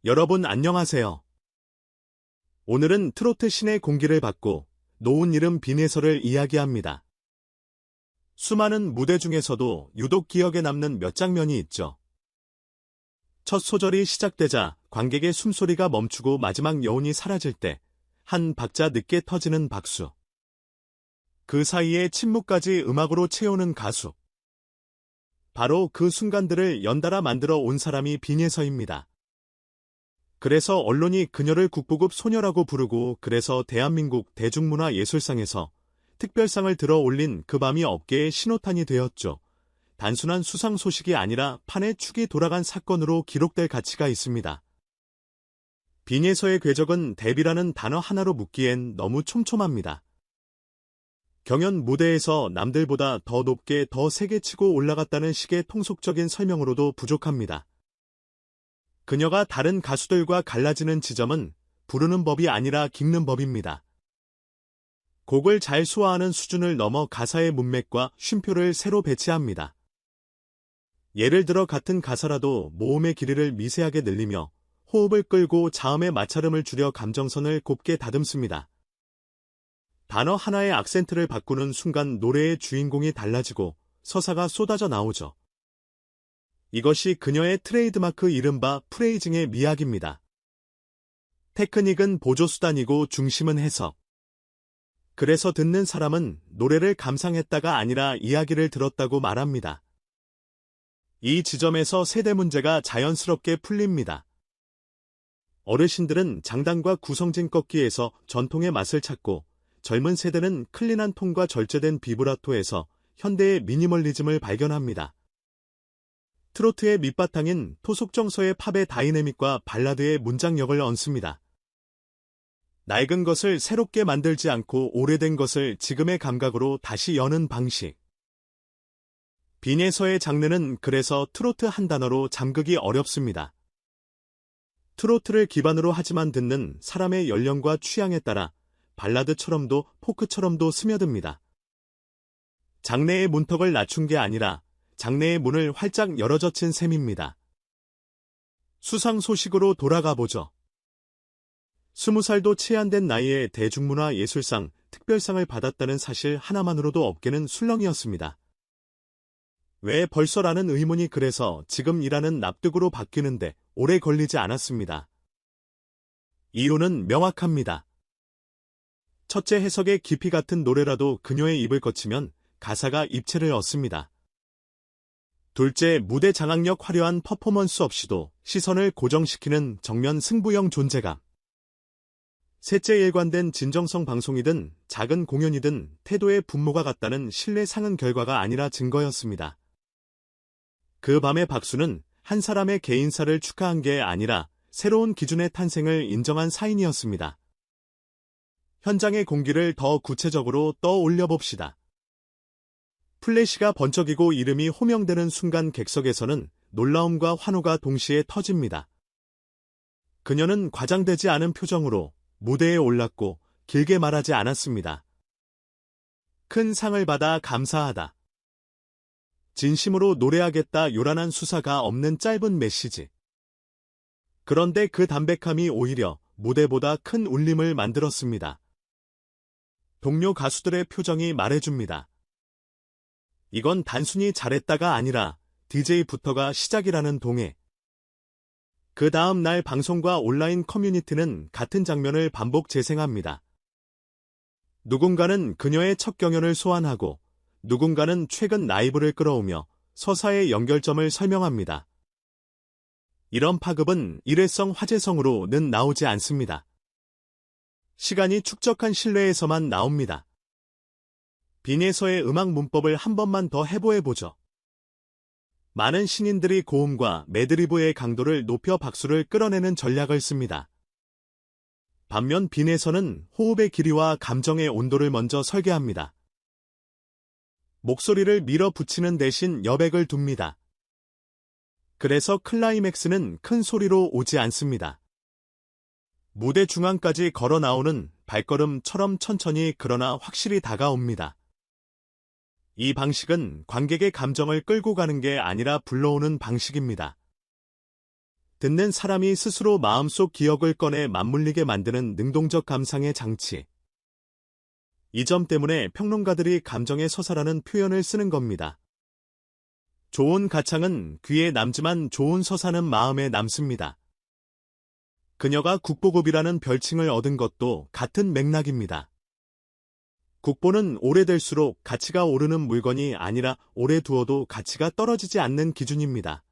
여러분 안녕하세요. 오늘은 트로트 신의 공기를 받고 놓은 이름 빈예설을 이야기합니다. 수많은 무대 중에서도 유독 기억에 남는 몇 장면이 있죠. 첫 소절이 시작되자 관객의 숨소리가 멈추고 마지막 여운이 사라질 때 한 박자 늦게 터지는 박수. 그 사이에 침묵까지 음악으로 채우는 가수. 바로 그 순간들을 연달아 만들어 온 사람이 빈예서입니다. 그래서 언론이 그녀를 국보급 소녀라고 부르고 그래서 대한민국 대중문화예술상에서 특별상을 들어 올린 그 밤이 업계의 신호탄이 되었죠. 단순한 수상 소식이 아니라 판의 축이 돌아간 사건으로 기록될 가치가 있습니다. 빈예서의 궤적은 데뷔라는 단어 하나로 묻기엔 너무 촘촘합니다. 경연 무대에서 남들보다 더 높게 더 세게 치고 올라갔다는 식의 통속적인 설명으로도 부족합니다. 그녀가 다른 가수들과 갈라지는 지점은 부르는 법이 아니라 깃는 법입니다. 곡을 잘 소화하는 수준을 넘어 가사의 문맥과 쉼표를 새로 배치합니다. 예를 들어 같은 가사라도 모음의 길이를 미세하게 늘리며 호흡을 끌고 자음의 마찰음을 줄여 감정선을 곱게 다듬습니다. 단어 하나의 악센트를 바꾸는 순간 노래의 주인공이 달라지고 서사가 쏟아져 나오죠. 이것이 그녀의 트레이드마크 이른바 프레이징의 미학입니다. 테크닉은 보조수단이고 중심은 해석. 그래서 듣는 사람은 노래를 감상했다가 아니라 이야기를 들었다고 말합니다. 이 지점에서 세대 문제가 자연스럽게 풀립니다. 어르신들은 장단과 구성진 꺾기에서 전통의 맛을 찾고 젊은 세대는 클린한 톤과 절제된 비브라토에서 현대의 미니멀리즘을 발견합니다. 트로트의 밑바탕인 토속정서의 팝의 다이내믹과 발라드의 문장력을 얹습니다. 낡은 것을 새롭게 만들지 않고 오래된 것을 지금의 감각으로 다시 여는 방식. 빈예서의 장르는 그래서 트로트 한 단어로 잠그기 어렵습니다. 트로트를 기반으로 하지만 듣는 사람의 연령과 취향에 따라 발라드처럼도 포크처럼도 스며듭니다. 장르의 문턱을 낮춘 게 아니라 장래의 문을 활짝 열어젖힌 셈입니다. 수상 소식으로 돌아가 보죠. 20살도 채 안 된 나이에 대중문화예술상 특별상을 받았다는 사실 하나만으로도 업계는 술렁이었습니다. 왜 벌써라는 의문이 그래서 지금이라는 납득으로 바뀌는데 오래 걸리지 않았습니다. 이유는 명확합니다. 첫째, 해석의 깊이 같은 노래라도 그녀의 입을 거치면 가사가 입체를 얻습니다. 둘째, 무대 장악력 화려한 퍼포먼스 없이도 시선을 고정시키는 정면 승부형 존재감. 셋째, 일관된 진정성. 방송이든 작은 공연이든 태도의 분모가 같다는 신뢰 상응 결과가 아니라 증거였습니다. 그 밤의 박수는 한 사람의 개인사를 축하한 게 아니라 새로운 기준의 탄생을 인정한 사인이었습니다. 현장의 공기를 더 구체적으로 떠올려 봅시다. 플래시가 번쩍이고 이름이 호명되는 순간 객석에서는 놀라움과 환호가 동시에 터집니다. 그녀는 과장되지 않은 표정으로 무대에 올랐고 길게 말하지 않았습니다. 큰 상을 받아 감사하다. 진심으로 노래하겠다. 요란한 수사가 없는 짧은 메시지. 그런데 그 담백함이 오히려 무대보다 큰 울림을 만들었습니다. 동료 가수들의 표정이 말해줍니다. 이건 단순히 잘했다가 아니라 DJ부터가 시작이라는 동해. 그 다음 날 방송과 온라인 커뮤니티는 같은 장면을 반복 재생합니다. 누군가는 그녀의 첫 경연을 소환하고 누군가는 최근 라이브를 끌어오며 서사의 연결점을 설명합니다. 이런 파급은 일회성 화제성으로는 나오지 않습니다. 시간이 축적한 신뢰에서만 나옵니다. 빈예서의 음악 문법을 한 번만 더 해보죠. 많은 신인들이 고음과 매드리브의 강도를 높여 박수를 끌어내는 전략을 씁니다. 반면 빈예서는 호흡의 길이와 감정의 온도를 먼저 설계합니다. 목소리를 밀어붙이는 대신 여백을 둡니다. 그래서 클라이맥스는 큰 소리로 오지 않습니다. 무대 중앙까지 걸어 나오는 발걸음처럼 천천히 그러나 확실히 다가옵니다. 이 방식은 관객의 감정을 끌고 가는 게 아니라 불러오는 방식입니다. 듣는 사람이 스스로 마음속 기억을 꺼내 맞물리게 만드는 능동적 감상의 장치. 이 점 때문에 평론가들이 감정의 서사라는 표현을 쓰는 겁니다. 좋은 가창은 귀에 남지만 좋은 서사는 마음에 남습니다. 그녀가 국보급이라는 별칭을 얻은 것도 같은 맥락입니다. 국보는 오래될수록 가치가 오르는 물건이 아니라 오래 두어도 가치가 떨어지지 않는 기준입니다.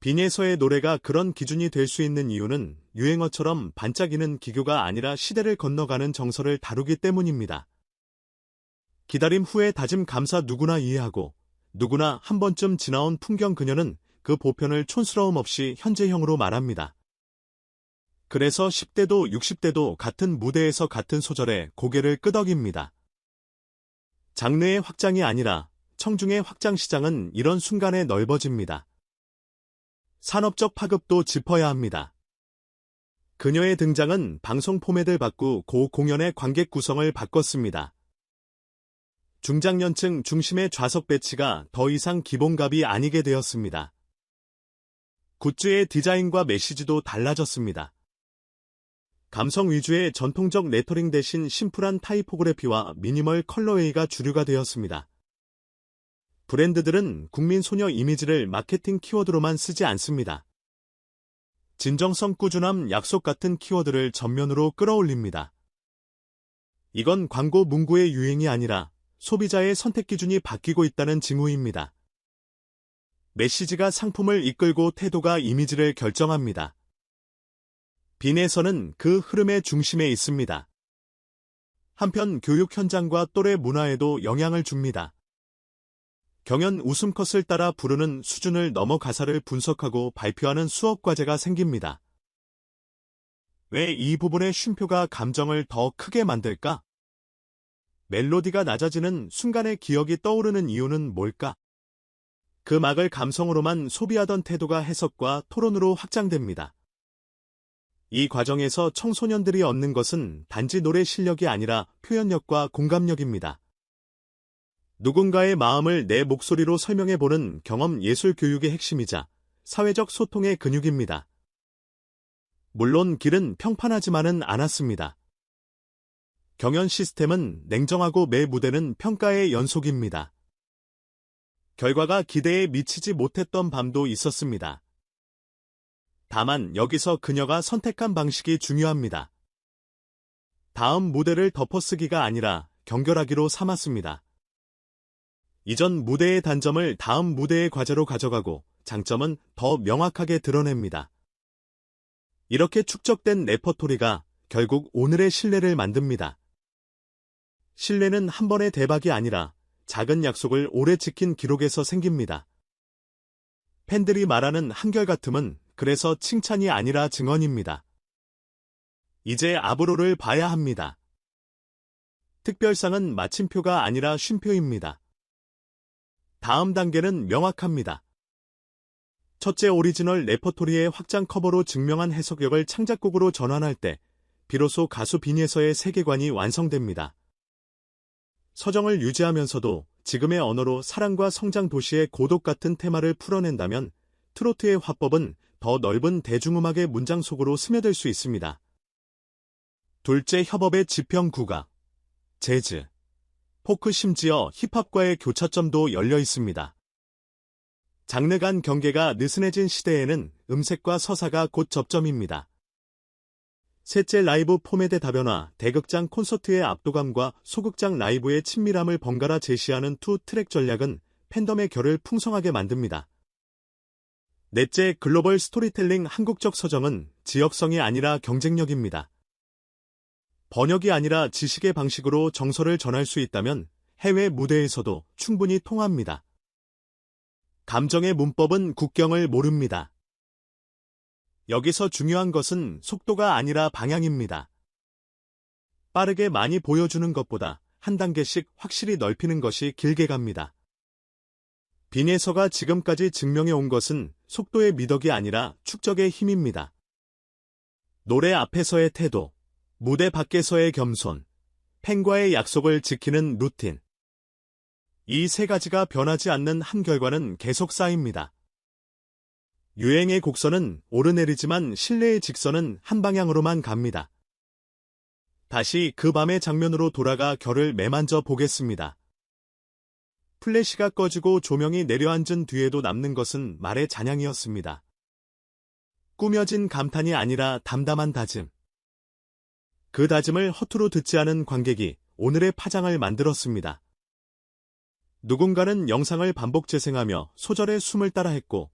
빈예서의 노래가 그런 기준이 될 수 있는 이유는 유행어처럼 반짝이는 기교가 아니라 시대를 건너가는 정서를 다루기 때문입니다. 기다림 후에 다짐 감사 누구나 이해하고 누구나 한 번쯤 지나온 풍경 그녀는 그 보편을 촌스러움 없이 현재형으로 말합니다. 그래서 10대도 60대도 같은 무대에서 같은 소절에 고개를 끄덕입니다. 장르의 확장이 아니라 청중의 확장 시장은 이런 순간에 넓어집니다. 산업적 파급도 짚어야 합니다. 그녀의 등장은 방송 포맷을 바꾸고 공연의 관객 구성을 바꿨습니다. 중장년층 중심의 좌석 배치가 더 이상 기본값이 아니게 되었습니다. 굿즈의 디자인과 메시지도 달라졌습니다. 감성 위주의 전통적 레터링 대신 심플한 타이포그래피와 미니멀 컬러웨이가 주류가 되었습니다. 브랜드들은 국민 소녀 이미지를 마케팅 키워드로만 쓰지 않습니다. 진정성, 꾸준함, 약속 같은 키워드를 전면으로 끌어올립니다. 이건 광고 문구의 유행이 아니라 소비자의 선택 기준이 바뀌고 있다는 징후입니다. 메시지가 상품을 이끌고 태도가 이미지를 결정합니다. 빈에서는 그 흐름의 중심에 있습니다. 한편 교육 현장과 또래 문화에도 영향을 줍니다. 경연 웃음컷을 따라 부르는 수준을 넘어 가사를 분석하고 발표하는 수업 과제가 생깁니다. 왜 이 부분의 쉼표가 감정을 더 크게 만들까? 멜로디가 낮아지는 순간의 기억이 떠오르는 이유는 뭘까? 그 막을 감성으로만 소비하던 태도가 해석과 토론으로 확장됩니다. 이 과정에서 청소년들이 얻는 것은 단지 노래 실력이 아니라 표현력과 공감력입니다. 누군가의 마음을 내 목소리로 설명해보는 경험 예술 교육의 핵심이자 사회적 소통의 근육입니다. 물론 길은 평판하지만은 않았습니다. 경연 시스템은 냉정하고 매 무대는 평가의 연속입니다. 결과가 기대에 미치지 못했던 밤도 있었습니다. 다만 여기서 그녀가 선택한 방식이 중요합니다. 다음 무대를 덮어쓰기가 아니라 경결하기로 삼았습니다. 이전 무대의 단점을 다음 무대의 과제로 가져가고 장점은 더 명확하게 드러냅니다. 이렇게 축적된 레퍼토리가 결국 오늘의 신뢰를 만듭니다. 신뢰는 한 번의 대박이 아니라 작은 약속을 오래 지킨 기록에서 생깁니다. 팬들이 말하는 한결같음은 그래서 칭찬이 아니라 증언입니다. 이제 앞으로를 봐야 합니다. 특별상은 마침표가 아니라 쉼표입니다. 다음 단계는 명확합니다. 첫째, 오리지널 레퍼토리의 확장 커버로 증명한 해석력을 창작곡으로 전환할 때 비로소 가수 빈예서의 세계관이 완성됩니다. 서정을 유지하면서도 지금의 언어로 사랑과 성장 도시의 고독 같은 테마를 풀어낸다면 트로트의 화법은 더 넓은 대중음악의 문장 속으로 스며들 수 있습니다. 둘째, 협업의 지평 국악, 재즈, 포크 심지어 힙합과의 교차점도 열려 있습니다. 장르 간 경계가 느슨해진 시대에는 음색과 서사가 곧 접점입니다. 셋째, 라이브 포맷의 다변화, 대극장 콘서트의 압도감과 소극장 라이브의 친밀함을 번갈아 제시하는 투 트랙 전략은 팬덤의 결을 풍성하게 만듭니다. 넷째, 글로벌 스토리텔링 한국적 서정은 지역성이 아니라 경쟁력입니다. 번역이 아니라 지식의 방식으로 정서를 전할 수 있다면 해외 무대에서도 충분히 통합니다. 감정의 문법은 국경을 모릅니다. 여기서 중요한 것은 속도가 아니라 방향입니다. 빠르게 많이 보여주는 것보다 한 단계씩 확실히 넓히는 것이 길게 갑니다. 빈예서가 지금까지 증명해 온 것은 속도의 미덕이 아니라 축적의 힘입니다. 노래 앞에서의 태도, 무대 밖에서의 겸손, 팬과의 약속을 지키는 루틴. 이 세 가지가 변하지 않는 한 결과는 계속 쌓입니다. 유행의 곡선은 오르내리지만 신뢰의 직선은 한 방향으로만 갑니다. 다시 그 밤의 장면으로 돌아가 결을 매만져 보겠습니다. 플래시가 꺼지고 조명이 내려앉은 뒤에도 남는 것은 말의 잔향이었습니다. 꾸며진 감탄이 아니라 담담한 다짐. 그 다짐을 허투루 듣지 않은 관객이 오늘의 파장을 만들었습니다. 누군가는 영상을 반복 재생하며 소절의 숨을 따라 했고,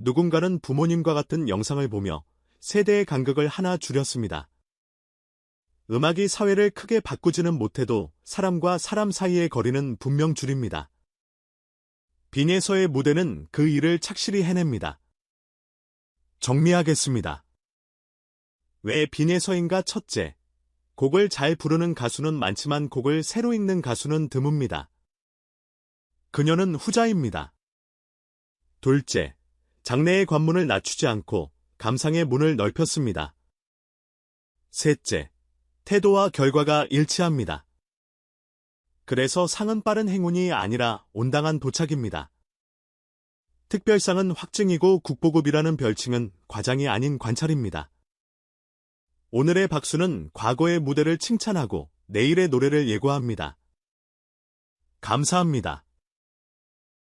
누군가는 부모님과 같은 영상을 보며 세대의 간극을 하나 줄였습니다. 음악이 사회를 크게 바꾸지는 못해도 사람과 사람 사이의 거리는 분명 줄입니다. 빈에서의 무대는 그 일을 착실히 해냅니다. 정리하겠습니다. 왜 빈에서인가? 첫째, 곡을 잘 부르는 가수는 많지만 곡을 새로 읽는 가수는 드뭅니다. 그녀는 후자입니다. 둘째, 장래의 관문을 낮추지 않고 감상의 문을 넓혔습니다. 셋째, 태도와 결과가 일치합니다. 그래서 상은 빠른 행운이 아니라 온당한 도착입니다. 특별상은 확증이고 국보급이라는 별칭은 과장이 아닌 관찰입니다. 오늘의 박수는 과거의 무대를 칭찬하고 내일의 노래를 예고합니다. 감사합니다.